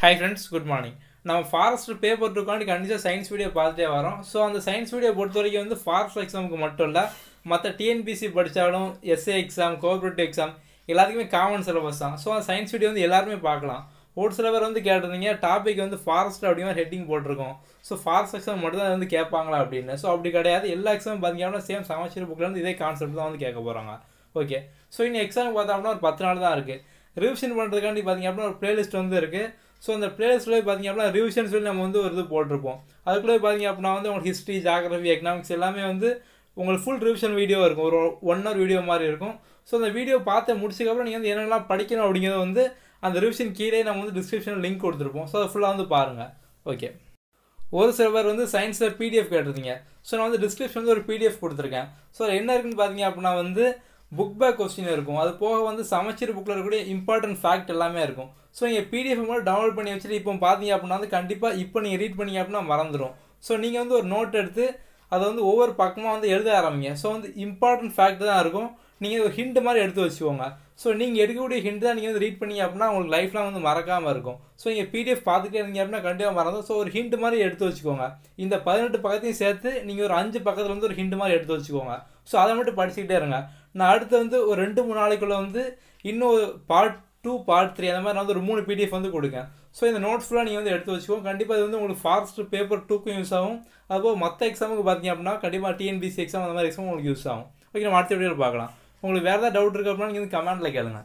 Hi friends, good morning. நம்ம forest paper 2 காண்டி கண்டிப்பாக சயின்ஸ் வீடியோ பார்த்துட்டே வரோம். ஸோ அந்த சயின்ஸ் வீடியோ பொறுத்த வரைக்கும் வந்து ஃபாரஸ்ட் எக்ஸாமுக்கு மட்டும் இல்லை, மற்ற டிஎன்பிசி படித்தாலும் எஸ்ஏ எக்ஸாம், கோஆப்ரேட்டிவ் எக்ஸாம் எல்லாத்துக்குமே காமன் சிலபஸ் தான். ஸோ அந்த சயின்ஸ் வீடியோ வந்து எல்லாருமே பார்க்கலாம். ஒரு சில பேர் வந்து கேட்டிருந்தீங்க டாபிக் வந்து ஃபாரஸ்ட் அப்படிங்கிற ஹெட்டிங் போட்டிருக்கோம். ஸோ ஃபாரஸ்ட் எக்ஸாம் மட்டும் தான் வந்து கேட்பாங்களா அப்படின்னு. ஸோ அப்படி கிடையாது. எல்லா எக்ஸாம் பார்த்தீங்கன்னா சேம் சமச்சீர் புக்கில் இதே கான்செப்ட் தான் வந்து கேட்க போகிறாங்க. ஓகே, ஸோ இன்னும் எக்ஸாம் பார்த்தோம்னா ஒரு 10 நாள் தான் இருக்குது. ரிவிஷன் பண்ணுறதுக்காண்டி பார்த்தீங்க அப்படின்னா ஒரு பிளேலிஸ்ட் வந்து இருக்குது. ஸோ அந்த பிளேலிஸ்ட்லேயே பார்த்தீங்க அப்படின்னா ரிவிஷன் சொல்லி நம்ம வந்து ஒரு இது போட்டிருப்போம். அதுக்குள்ளே பார்த்தீங்க அப்படின்னா வந்து உங்களுக்கு ஹிஸ்ட்ரி, ஜியாகிரஃபி, எக்கனாமிக்ஸ் எல்லாமே வந்து உங்களுக்கு ஃபுல் ரிவிஷன் வீடியோ இருக்கும். ஒரு 1 hour வீடியோ மாதிரி இருக்கும். ஸோ அந்த வீடியோ பார்த்து முடிச்சதுக்கப்புறம் நீங்கள் வந்து என்னெல்லாம் படிக்கணும் அப்படிங்கிறது வந்து அந்த ரிவிஷன் கீழே நம்ம வந்து டிஸ்கிரிப்ஷனில் லிங்க் கொடுத்துருப்போம். ஸோ அதை ஃபுல்லாக வந்து பாருங்கள். ஓகே, ஒரு சில பேர் வந்து சயின்ஸில் பிடிஎஃப் கேட்டிருந்தீங்க. ஸோ நான் வந்து டிஸ்கிரிப்ஷன் வந்து ஒரு பிடிஎஃப் கொடுத்துருக்கேன். ஸோ என்ன இருக்குன்னு பார்த்தீங்க அப்படின்னா வந்து புக் பேக் கொஸ்டின் இருக்கும். அது போக வந்து சமச்சீர் புக்கில் இருக்கக்கூடிய இம்பார்ட்டன்ட் ஃபேக்ட் எல்லாமே இருக்கும். ஸோ நீங்கள் பிடிஎஃப் மட்டும் டவுன்லோட் பண்ணி வச்சுட்டு இப்போ பார்த்தீங்க அப்படின்னா வந்து கண்டிப்பாக இப்போ நீங்கள் ரீட் பண்ணீங்க அப்படின்னா மறந்துடும். ஸோ நீங்கள் வந்து ஒரு நோட் எடுத்து அதை வந்து ஒவ்வொரு பக்கமாக வந்து எழுத ஆரம்பிங்க. ஸோ வந்து இம்பார்ட்டன்ட் ஃபேக்ட் தான் இருக்கும். நீங்கள் ஒரு ஹிண்ட் மாதிரி எடுத்து வச்சுக்கோங்க. ஸோ நீங்கள் எடுக்கக்கூடிய ஹிண்ட் தான் நீங்கள் வந்து ரீட் பண்ணீங்க அப்படின்னா உங்களுக்கு லைஃப்லாம் வந்து மறக்காமல் இருக்கும். ஸோ நீங்கள் பிடிஎஃப் பார்த்துட்டே இருந்தீங்க அப்படின்னா கண்டிப்பாக மறந்துடும். ஸோ ஒரு ஹிண்ட் மாதிரி எடுத்து வச்சுக்கோங்க. இந்த 18 பக்கத்தையும் சேர்த்து நீங்கள் ஒரு 5 பக்கத்தில் வந்து ஒரு ஹிண்ட் மாதிரி எடுத்து வச்சுக்கோங்க. ஸோ அதை மட்டும் படிச்சுக்கிட்டே இருங்க. நான் அடுத்து வந்து ஒரு 2-3 நாளைக்குள்ளே வந்து இன்னும் பார்ட் 2, பார்ட் 3 அந்த மாதிரி நான் வந்து ஒரு 3 பிடிஎஃப் வந்து கொடுக்கேன். ஸோ இந்த நோட்ஸ் ஃபுல்லாக நீங்கள் வந்து எடுத்து வச்சுக்கோங்க. கண்டிப்பாக இது வந்து உங்களுக்கு ஃபாரஸ்ட் பேப்பர் 2க்கும் யூஸ் ஆகும். அதுபோல் மற்ற எக்ஸாமுக்கு பார்த்தீங்க அப்படின்னா கண்டிப்பாக டிஎன்பிசி எக்ஸாம் அந்த மாதிரி எக்ஸாம் உங்களுக்கு யூஸ் ஆகும். ஓகே, நம்ம அடுத்த வீடியோவில் பார்க்கலாம். உங்களுக்கு வேறு ஏதாவது டவுட் இருக்குது அப்படின்னா நீங்கள் வந்து கமெண்ட்டில் கேளுங்க.